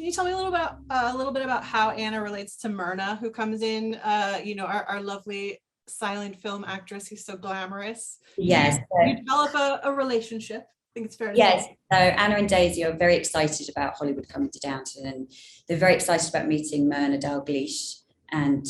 Can you tell me a little bit about how Anna relates to Myrna, who comes in, our lovely silent film actress who's so glamorous? Yes. You develop a relationship. I think it's fair to Yes, say. so Anna and Daisy are very excited about Hollywood coming to Downton, and they're very excited about meeting Myrna Dalgleish and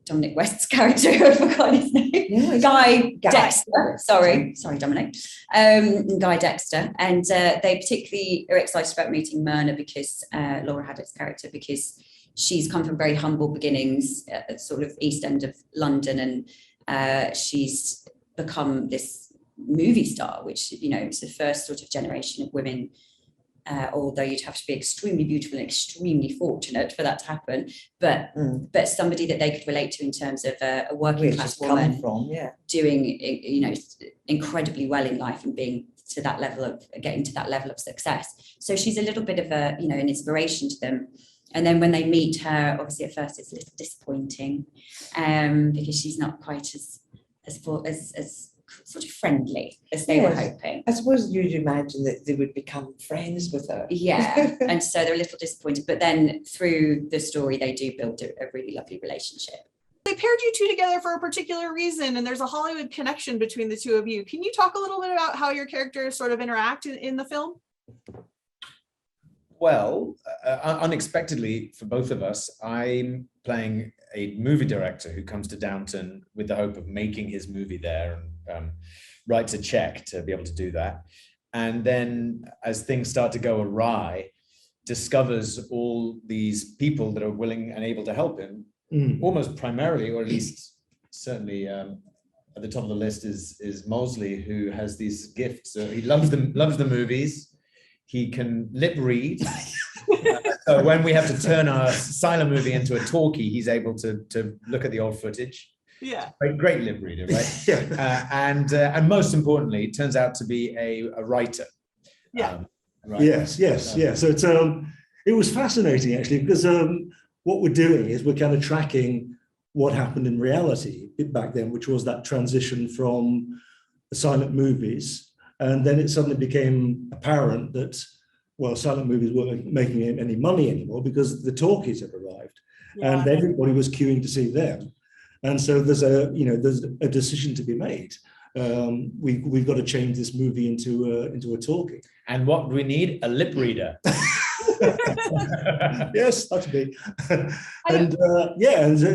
Dominic West's character, I've forgotten his name, Guy Dexter. Sorry, Dominic. Guy Dexter, and they particularly are excited about meeting Myrna because Laura Haddock's character, because she's come from very humble beginnings at sort of East End of London, and she's become this movie star, which, you know, it's the first sort of generation of women, although you'd have to be extremely beautiful and extremely fortunate for that to happen, but somebody that they could relate to in terms of a working class woman doing, you know, incredibly well in life and getting to that level of success. So she's a little bit of a, you know, an inspiration to them. And then when they meet her, obviously at first it's a little disappointing, because she's not quite as sort of friendly as they were hoping. I suppose you'd imagine that they would become friends with her. Yeah, and so they're a little disappointed, but then through the story they do build a really lovely relationship. They paired you two together for a particular reason, and there's a Hollywood connection between the two of you. Can you talk a little bit about how your characters sort of interact in the film? Well, unexpectedly for both of us, I'm playing a movie director who comes to Downton with the hope of making his movie there, and writes a check to be able to do that. And then as things start to go awry, discovers all these people that are willing and able to help him, almost primarily, or at least certainly at the top of the list is Mosley, who has these gifts. He loves the movies. He can lip read. So when we have to turn our silent movie into a talkie, he's able to look at the old footage. Yeah. Great lip reader, right? And most importantly, it turns out to be a writer. Yeah. Right? Yes. So it was fascinating actually, because what we're doing is we're kind of tracking what happened in reality back then, which was that transition from silent movies. And then it suddenly became apparent that, well, silent movies weren't making any money anymore because the talkies had arrived, and everybody was queuing to see them. And so there's a decision to be made. We've got to change this movie into a talkie. And what we need? A lip reader. Yes, that's me. And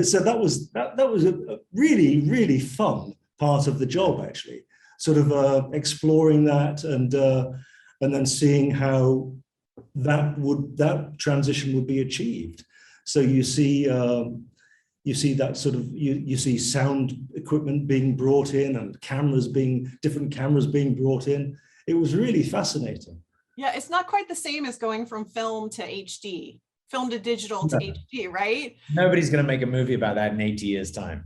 so that was a really, really fun part of the job, actually. Sort of exploring that and then seeing how that transition would be achieved. So you see that sort of you see sound equipment being brought in and different cameras being brought in. It was really fascinating. Yeah, it's not quite the same as going from film to HD, film to digital to HD, right? Nobody's going to make a movie about that in 80 years' time.